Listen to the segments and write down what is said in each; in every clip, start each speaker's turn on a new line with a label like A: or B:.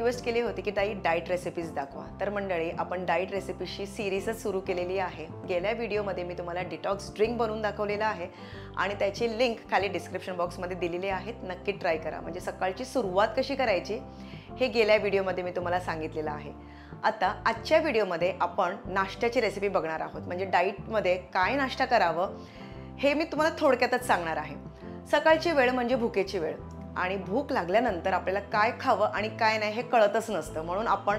A: Request केली होती की ताई डाएट रेसिपीज दाखवा. तर मंडळी, आपण डाएट रेसिपीची सिरीजच सुरू केलेली आहे. गेल्या व्हिडिओमध्ये मी तुम्हाला डिटॉक्स ड्रिंक बनवून दाखवलेला आहे आणि त्याची लिंक खाली डिस्क्रिप्शन बॉक्समध्ये दिलेली आहे. नक्की ट्राय करा. म्हणजे सकाळची सुरुवात कशी करायची हे गेल्या व्हिडिओमध्ये मी तुम्हाला सांगितलेलं आहे. आता आजच्या व्हिडिओमध्ये आपण नाश्त्याची रेसिपी बघणार आहोत. म्हणजे डाएटमध्ये काय नाश्ता करावं हे मी तुम्हाला थोडक्यातच सांगणार आहे. सकाळची वेळ म्हणजे भुकेची वेळ आणि भूक लागल्यानंतर आपल्याला काय खावं आणि काय नाही हे कळतच नसतं. म्हणून आपण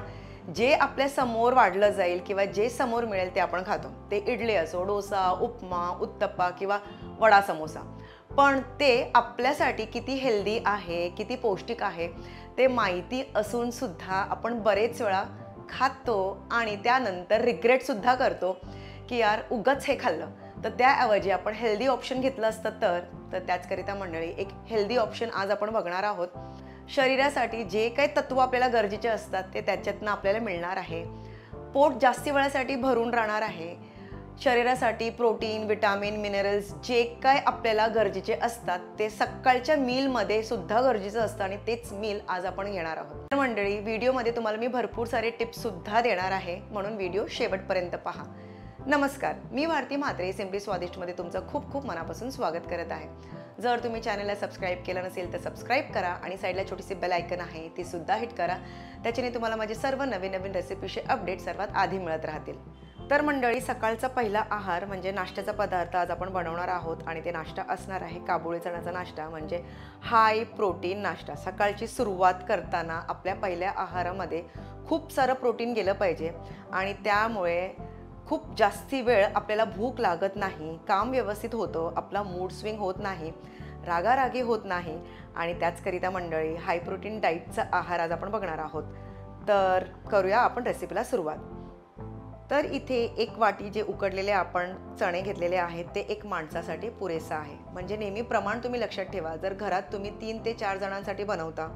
A: जे आपल्या समोर वाढलं जाईल किंवा जे समोर मिळेल ते आपण खातो. ते इडली असो, डोसा, उपमा, उत्तप्पा किंवा वडा समोसा. पण ते आपल्यासाठी किती हेल्दी आहे, किती पौष्टिक आहे ते माहिती असून सुद्धा आपण बरेच वेळा खातो आणि त्यानंतर रिग्रेटसुद्धा करतो की यार उगाच हे खाल्लं. तर त्याऐवजी आपण हेल्दी ऑप्शन घेतलं असतं तर त्याचकरिता मंडळी एक हेल्दी ऑप्शन आज आपण बघणार आहोत. शरीरासाठी जे काही तत्व आपल्याला गरजेचे असतात ते त्याच्यातनं आपल्याला मिळणार आहे. पोट जास्ती वेळासाठी भरून राहणार आहे. शरीरासाठी प्रोटीन, विटामिन, मिनरल्स जे काय आपल्याला गरजेचे असतात ते सकाळच्या मीलमध्ये सुद्धा गरजेचं असतं आणि तेच मील आज आपण घेणार आहोत. तर मंडळी, व्हिडिओमध्ये तुम्हाला मी भरपूर सारे टिप्ससुद्धा देणार आहे, म्हणून व्हिडिओ शेवटपर्यंत पहा. नमस्कार, मी भारती म्हात्रे सिम्पली स्वादिष्टमध्ये तुमचं खूप खूप मनापासून स्वागत करत आहे. जर तुम्ही चॅनलला सबस्क्राईब केलं नसेल तर सबस्क्राईब करा आणि साईडला छोटीशी बेल आयकन आहे ती सुद्धा हिट करा. त्याच्याने तुम्हाला माझे सर्व नवीन नवीन रेसिपीचे अपडेट सर्वात आधी मिळत राहतील. तर मंडळी, सकाळचा पहिला आहार म्हणजे नाश्त्याचा पदार्थ आज आपण बनवणार आहोत आणि ते नाश्ता असणार आहे काबुली चण्याचा नाश्ता. म्हणजे हाय प्रोटीन नाश्ता. सकाळची सुरुवात करताना आपल्या पहिल्या आहारामध्ये खूप सारं प्रोटीन गेलं पाहिजे आणि त्यामुळे खूप जास्ती वेळ आपल्याला भूक लागत नाही, काम व्यवस्थित होतं, आपला मूड स्विंग होत नाही, रागारागी होत नाही आणि त्याचकरिता मंडळी हाय प्रोटीन डाईटचा आहार आज आपण बघणार आहोत. तर करूया आपण रेसिपीला सुरुवात. तर इथे 1 वाटी जे उकडलेले आपण चणे घेतलेले आहेत ते 1 माणसासाठी पुरेसं आहे. म्हणजे नेहमी प्रमाण तुम्ही लक्षात ठेवा. जर घरात तुम्ही 3 ते 4 जणांसाठी बनवता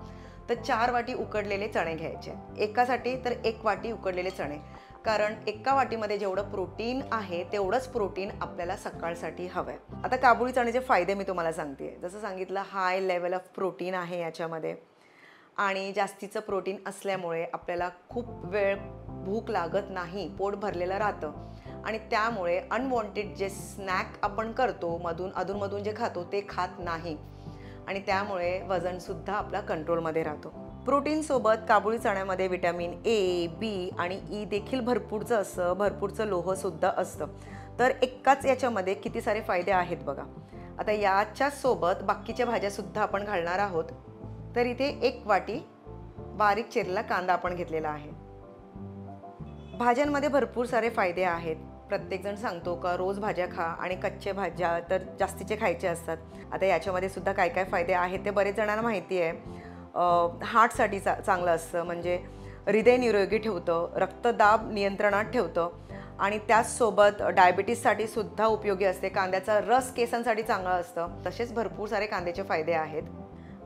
A: तर 4 वाटी उकडलेले चणे घ्यायचे. एकासाठी तर 1 वाटी उकडलेले चणे. कारण एका वाटीमध्ये जेवढं प्रोटीन आहे तेवढंच प्रोटीन आपल्याला सकाळसाठी हवं आहे. आता काबुली चण्याचे फायदे मी तुम्हाला सांगते. जसं सांगितलं, हाय लेवल ऑफ प्रोटीन आहे याच्यामध्ये आणि जास्तीचं प्रोटीन असल्यामुळे आपल्याला खूप वेळ भूक लागत नाही, पोट भरलेलं राहतं आणि त्यामुळे अनवॉन्टेड जे स्नॅक आपण करतो, अधूनमधून जे खातो ते खात नाही आणि त्यामुळे वजनसुद्धा आपला कंट्रोलमध्ये राहतो. प्रोटीनसोबत काबुली चण्यामध्ये विटॅमिन ए, बी आणि ई देखील भरपूरचं लोहसुद्धा असतं. तर एकाच याच्यामध्ये किती सारे फायदे आहेत बघा. आता याच्याच सोबत बाकीच्या भाज्यासुद्धा आपण घालणार आहोत. तर इथे 1 वाटी बारीक चिरलेला कांदा आपण घेतलेला आहे. भाज्यांमध्ये भरपूर सारे फायदे आहेत. प्रत्येकजण सांगतो का रोज भाज्या खा आणि कच्च्या भाज्या तर जास्तीचे खायचे असतात. आता याच्यामध्ये सुद्धा काय काय फायदे आहेत ते बरेच जणांना माहिती आहे. हार्टसाठी चांगलं असतं, म्हणजे हृदय निरोगी ठेवतं, रक्तदाब नियंत्रणात ठेवतं आणि त्याचसोबत डायबिटीससाठी सुद्धा उपयोगी असते. कांद्याचा रस केसांसाठी चांगलं असतं. तसेच भरपूर सारे कांद्याचे फायदे आहेत.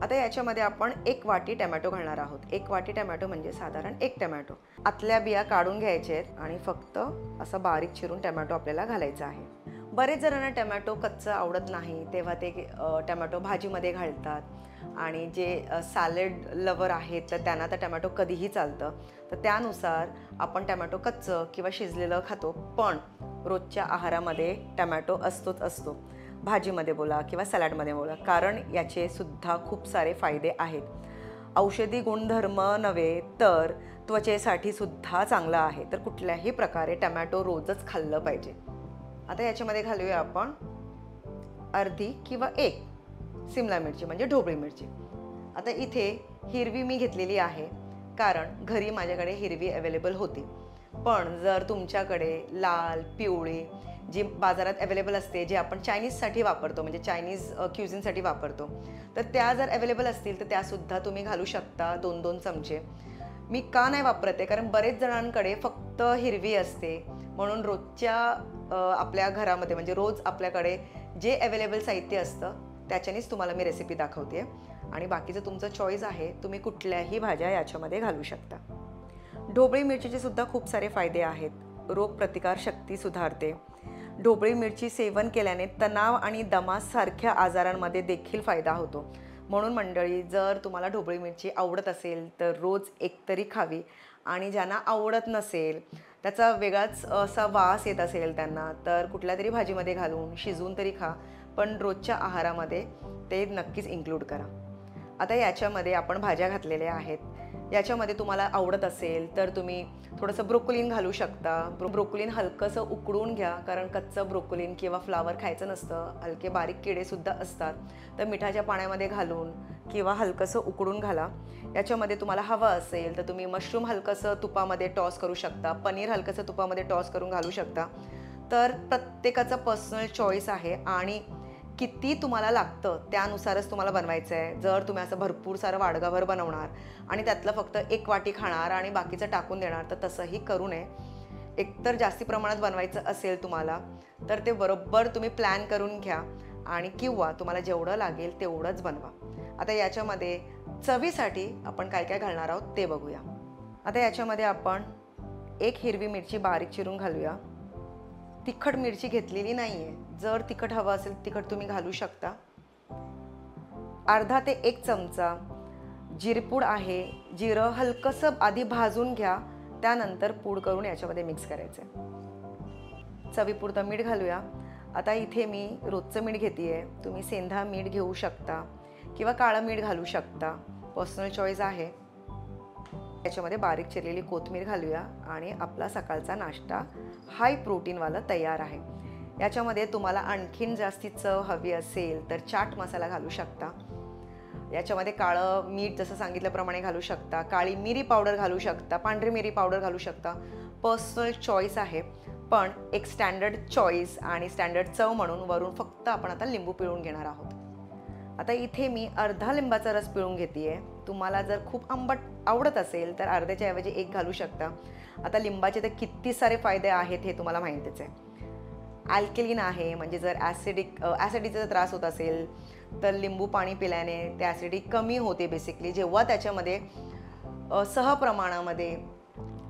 A: आता याच्यामध्ये आपण 1 वाटी टमॅटो घालणार आहोत. 1 वाटी टमॅटो म्हणजे साधारण 1 टमॅटो. आतल्या बिया काढून घ्यायचे आहेत आणि फक्त असं बारीक चिरून टमॅटो आपल्याला घालायचा आहे. बरेच जणांना टमॅटो कच्चं आवडत नाही, तेव्हा ते टमॅटो भाजीमध्ये घालतात आणि जे सॅलड लवर आहेत तर त्यांना तर टमॅटो कधीही चालतं. तर त्यानुसार आपण टमॅटो कच्चं किंवा शिजलेलं खातो, पण रोजच्या आहारामध्ये टमॅटो असतोच असतो. भाजीमध्ये बोला किंवा सॅलडमध्ये बोला, कारण याचे सुद्धा खूप सारे फायदे आहेत. औषधी गुणधर्म नव्हे तर त्वचेसाठी सुद्धा चांगलं आहे. तर कुठल्याही प्रकारे टमॅटो रोजच खाल्लं पाहिजे. आता याच्यामध्ये घालूया आपण अर्धी किंवा 1 सिमला मिरची म्हणजे ढोबळी मिरची. आता इथे हिरवी मी घेतलेली आहे कारण घरी माझ्याकडे हिरवी अवेलेबल होती. पण जर तुमच्याकडे लाल, पिवळी जी बाजारात अवेलेबल असते, जे आपण चायनीजसाठी वापरतो, म्हणजे चायनीज क्युझिनसाठी वापरतो, तर त्या जर अवेलेबल असतील तर त्यासुद्धा तुम्ही घालू शकता 2-2 चमचे. मी का नाही वापरत आहे, कारण बरेच जणांकडे फक्त हिरवी असते. म्हणून रोजच्या आपल्या घरामध्ये म्हणजे रोज आपल्याकडे जे अवेलेबल साहित्य असतं त्याच्यानेच तुम्हाला मी रेसिपी दाखवते आणि बाकीचं तुमचं चॉईस आहे. तुम्ही कुठल्याही भाज्या याच्यामध्ये घालू शकता. ढोबळी मिरचीचे सुद्धा खूप सारे फायदे आहेत. रोगप्रतिकारशक्ती सुधारते. ढोबळी मिरची सेवन केल्याने तणाव आणि दमासारख्या आजारांमध्ये देखील फायदा होतो. म्हणून मंडळी, जर तुम्हाला ढोबळी मिरची आवडत असेल तर रोज एक तरी खावी, आणि ज्यांना आवडत नसेल, त्याचा वेगळाच असा वास येत असेल त्यांना, तर कुठल्या तरी भाजीमध्ये घालून शिजवून तरी खा, पण रोजच्या आहारामध्ये ते नक्कीच इन्क्लूड करा. आता याच्यामध्ये आपण भाज्या घातलेल्या आहेत. याच्यामध्ये तुम्हाला आवडत असेल तर तुम्ही थोडंसं ब्रोकोलीन घालू शकता. ब्रोकोलीन हलकंसं उकडून घ्या, कारण कच्चं ब्रोकोलीन किंवा फ्लावर खायचं नसतं, हलके बारीक किडेसुद्धा असतात. तर मिठाच्या पाण्यामध्ये घालून किंवा हलकंसं उकडून घाला. याच्यामध्ये तुम्हाला हवं असेल तर तुम्ही मशरूम हलकंसं तुपामध्ये टॉस करू शकता, पनीर हलकंसं तुपामध्ये टॉस करून घालू शकता. तर प्रत्येकाचा पर्सनल चॉईस आहे, आणि किती तुम्हाला लागतं त्यानुसारच तुम्हाला बनवायचं आहे. जर तुम्ही असं भरपूर सारं वाडगाभर बनवणार आणि त्यातलं फक्त 1 वाटी खाणार आणि बाकीचं टाकून देणार, तर तसंही करू नये. एकतर जास्ती प्रमाणात बनवायचं असेल तुम्हाला, तर ते बरोबर तुम्ही प्लॅन करून घ्या, आणि किंवा तुम्हाला जेवढं लागेल तेवढंच बनवा. आता याच्यामध्ये चवीसाठी आपण काय काय घालणार आहोत ते बघूया. आता याच्यामध्ये आपण 1 हिरवी मिरची बारीक चिरून घालूया. तिखट मिरची घेतलेली नाही आहे. जर तिखट हवं असेल तिखट तुम्ही घालू शकता. अर्धा ते 1 चमचा जिरेपूड आहे. जिरं हलकंसं आधी भाजून घ्या, त्यानंतर पूड करून याच्यामध्ये मिक्स करायचं आहे. चवीपुरतं मीठ घालूया. आता इथे मी रोजचं मीठ घेते आहे. तुम्ही सेंधा मीठ घेऊ शकता किंवा काळं मीठ घालू शकता, पर्सनल चॉईस आहे. याच्यामध्ये बारीक चिरलेली कोथिंबीर घालूया, आणि आपला सकाळचा नाश्ता हाय प्रोटीनवाला तयार आहे. याच्यामध्ये तुम्हाला आणखीन जास्ती चव हवी असेल तर चाट मसाला घालू शकता. याच्यामध्ये काळं मीठ जसं सांगितल्याप्रमाणे घालू शकता, काळी मिरी पावडर घालू शकता, पांढरी मिरी पावडर घालू शकता, पर्सनल चॉईस आहे. पण एक स्टँडर्ड चॉईस आणि स्टँडर्ड चव म्हणून वरून फक्त आपण आता लिंबू पिळून घेणार आहोत. आता इथे मी अर्धा लिंबाचा रस पिळून घेते आहे. तुम्हाला जर खूप आंबट आवडत असेल तर अर्ध्याच्या ऐवजी 1 घालू शकता. आता लिंबाचे तर किती सारे फायदे आहेत हे तुम्हाला माहितीच आहे. अल्कलीन आहे, म्हणजे जर ॲसिडिटीचा त्रास होत असेल तर लिंबू पाणी पिल्याने ते ॲसिडिटी कमी होते बेसिकली, जेव्हा त्याच्यामध्ये सहप्रमाणामध्ये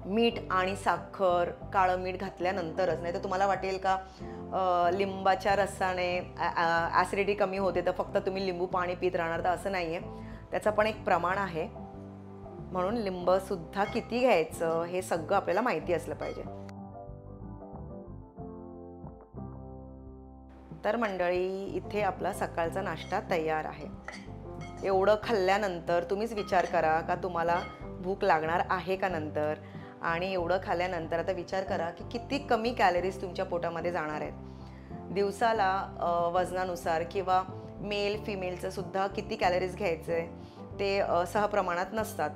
A: मीठ आणि साखर, काळं मीठ घातल्यानंतरच. नाही तर तुम्हाला वाटेल का लिंबाच्या रसाने ॲसिडिटी कमी होते तर फक्त तुम्ही लिंबू पाणी पित राहणार, तर असं नाही आहे. त्याचं पण एक प्रमाण आहे. म्हणून लिंबसुद्धा किती घ्यायचं हे सगळं आपल्याला माहिती असलं पाहिजे. तर मंडळी, इथे आपला सकाळचा नाश्ता तयार आहे. एवढं खाल्ल्यानंतर तुम्हीच विचार करा का तुम्हाला भूक लागणार आहे का नंतर, आणि एवढं खाल्ल्यानंतर आता विचार करा की किती कमी कॅलरीज तुमच्या पोटामध्ये जाणार आहेत. दिवसाला वजनानुसार किंवा मेल फिमेलचं सुद्धा किती कॅलरीज घ्यायचे ते सहप्रमाणात नसतात.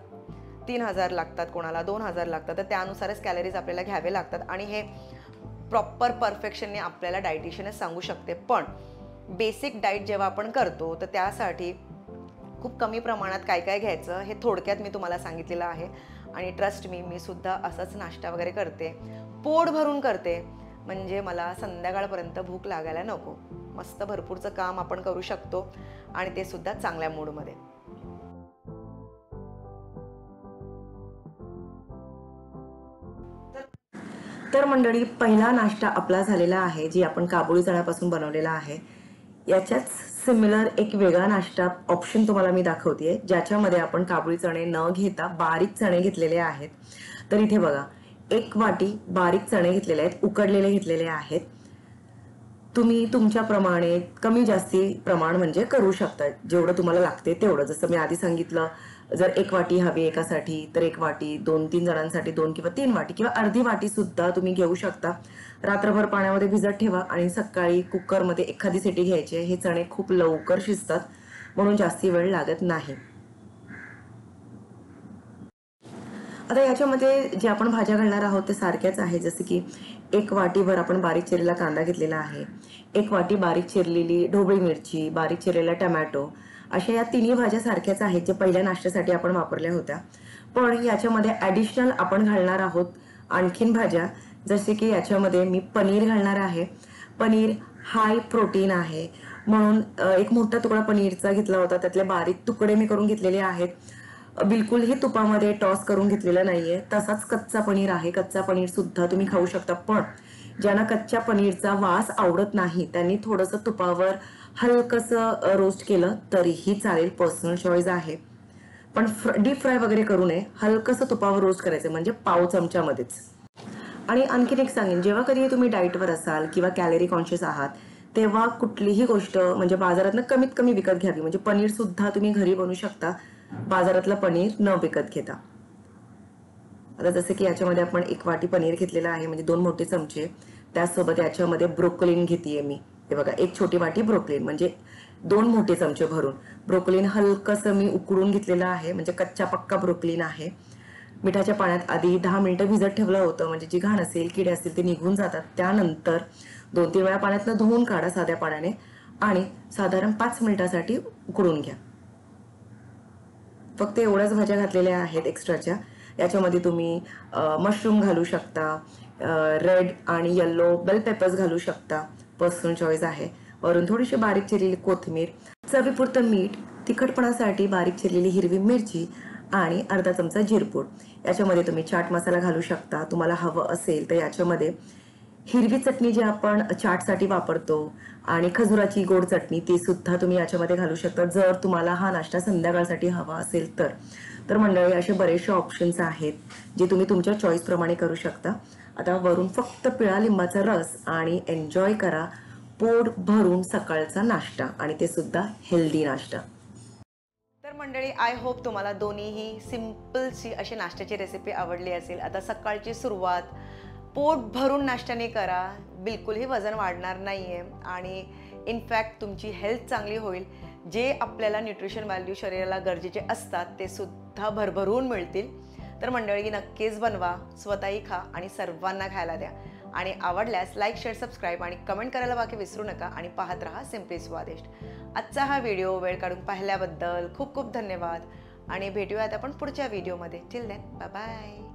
A: 3000 लागतात, कोणाला 2000 लागतात, तर त्यानुसारच कॅलरीज आपल्याला घ्यावे लागतात. आणि हे प्रॉपर परफेक्शनने आपल्याला डायटिशियनच सांगू शकते. पण बेसिक डाईट जेव्हा आपण करतो तर त्यासाठी खूप कमी प्रमाणात काय काय घ्यायचं हे थोडक्यात मी तुम्हाला सांगितलेलं आहे. आणि ट्रस्ट मी सुद्धा असाच नाश्ता वगैरे करते, पोट भरून करते, म्हणजे मला संध्याकाळपर्यंत भूक लागायला नको. मस्त भरपूरचं काम आपण करू शकतो, आणि ते सुद्धा चांगल्या मूडमध्ये. तर मंडळी, पहिला नाश्ता आपला झालेला आहे, जी आपण काबुली चण्यापासून बनवलेला आहे. याच्याच सिमिलर एक वेगळा नाश्ता ऑप्शन तुम्हाला मी दाखवते, ज्याच्यामध्ये आपण काबुली चणे न घेता बारीक चणे घेतलेले आहेत. तर इथे बघा, 1 वाटी बारीक चणे घेतलेले आहेत, उकडलेले घेतलेले आहेत. तुम्ही तुमच्याप्रमाणे कमी जास्ती प्रमाण म्हणजे करू शकता, जेवढं तुम्हाला लागते तेवढं. जसं मी आधी सांगितलं, जर 1 वाटी हवी एकासाठी तर 1 वाटी, 2-3 जणांसाठी 2 किंवा 3 वाटी किंवा अर्धी वाटी सुद्धा तुम्ही घेऊ शकता. रात्रभर पाण्यामध्ये भिजत ठेवा आणि सकाळी कुकरमध्ये एखादी सिटी घ्यायची. हे चणे खूप लवकर शिजतात, म्हणून जास्ती वेळ लागत नाही. आता याच्यामध्ये जे आपण भाज्या घालणार आहोत ते सारख्याच आहे. जसे की 1 वाटीभर आपण बारीक चिरलेला कांदा घेतलेला आहे, 1 वाटी बारीक चिरलेली ढोबळी मिरची, बारीक चिरलेला टमॅटो, अशा या तिन्ही भाज्या सारख्याच आहेत, जे पहिल्या नाश्त्यासाठी आपण वापरल्या होत्या. पण याच्यामध्ये ॲडिशनल आपण घालणार आहोत आणखीन भाज्या. जसे की याच्यामध्ये मी पनीर घालणार आहे. पनीर हाय प्रोटीन आहे, म्हणून 1 मोठा तुकडा पनीरचा घेतला होता. त्यातले बारीक तुकडे मी करून घेतलेले आहेत. बिलकुलही तुपामध्ये टॉस करून घेतलेला नाहीये. तसाच कच्चा पनीर आहे. कच्चा पनीर सुद्धा तुम्ही खाऊ शकता. पण ज्यांना कच्च्या पनीरचा वास आवडत नाही त्यांनी थोडंसं तुपावर
B: हलकंसं रोस्ट केलं तरीही चालेल, पर्सनल चॉईस आहे. पण डीप फ्राय वगैरे करू नये, हलकंसं तुपावर रोस्ट करायचं, म्हणजे पाव चमच्यामध्येच. आणि आणखीन एक सांगेन, जेव्हा कधी तुम्ही डाएटवर असाल किंवा कॅलरी कॉन्शियस आहात, तेव्हा कुठलीही गोष्ट म्हणजे बाजारातनं कमीत कमी विकत घ्यावी. म्हणजे पनीर सुद्धा तुम्ही घरी बनवू शकता, बाजारातलं पनीर न विकत घेता. आता जसं की याच्यामध्ये आपण 1 वाटी पनीर घेतलेलं आहे, म्हणजे 2 मोठे चमचे. त्यासोबत याच्यामध्ये ब्रोकोलीन घेतेय मी. हे बघा, 1 छोटी वाटी ब्रोकोलीन, म्हणजे 2 मोठे चमचे भरून. ब्रोकोलीन हलकंसं मी उकळून घेतलेलं आहे, म्हणजे कच्चा पक्का ब्रोकोलीन आहे. मिठाच्या पाण्यात आधी 10 मिनिटं भिजत ठेवलं होतं, म्हणजे जी घाण असेल, किडे असतील ते निघून जातात. त्यानंतर 2-3 वेळा पाण्यातनं धुवून काढा साध्या पाण्याने आणि साधारण 5 मिनिटासाठी उकळून घ्या. फक्त एवढ्याच भाज्या घातलेल्या आहेत एक्स्ट्राच्या. याच्यामध्ये तुम्ही मशरूम घालू शकता, रेड आणि येलो बेल पेपर्स घालू शकता, पर्सनल चॉईस आहे. वरून थोडीशी बारीक चिरलेली कोथिंबीर, चवीपुरतं मीठ, तिखटपणासाठी बारीक चिरलेली हिरवी मिरची आणि अर्धा चमचा जिरपूड. याच्यामध्ये तुम्ही चाट मसाला घालू शकता तुम्हाला हवं असेल तर. याच्यामध्ये हिरवी चटणी जी आपण चाटसाठी वापरतो आणि खजुराची गोड चटणी ती सुद्धा तुम्ही याच्यामध्ये घालू शकता, जर तुम्हाला हा नाश्ता संध्याकाळसाठी हवा असेल तर. तर मंडळी, असे बरेचसे ऑप्शन्स आहेत जे तुम्ही तुमच्या चॉईसप्रमाणे करू शकता. आता वरून फक्त पिळा लिंबाचा रस आणि एन्जॉय करा पोट भरून सकाळचा नाश्ता, आणि ते सुद्धा हेल्दी नाश्ता.
A: तर मंडळी, आय होप तुम्हाला दोन्हीही सिम्पलची अशी नाश्त्याची रेसिपी आवडली असेल. आता सकाळची सुरुवात पोट भरून नाश्त्याने करा, बिलकुलही वजन वाढणार नाही आहे आणि इनफॅक्ट तुमची हेल्थ चांगली होईल. जे आपल्याला न्यूट्रिशन व्हॅल्यू शरीराला गरजेचे असतात ते सुद्धा भरभरून मिळतील. तर मंडळी, नक्कीच बनवा, स्वतःही खा आणि सर्वांना खायला द्या. आणि आवडल्यास लाईक, शेअर, सबस्क्राईब आणि कमेंट करायला बाकी विसरू नका. आणि पाहत रहा सिम्पली स्वादिष्ट. आजचा हा व्हिडिओ वेळ काढून पाहिल्याबद्दल खूप खूप धन्यवाद आणि भेटूयात आपण पुढच्या व्हिडिओमध्ये. Till then, bye bye.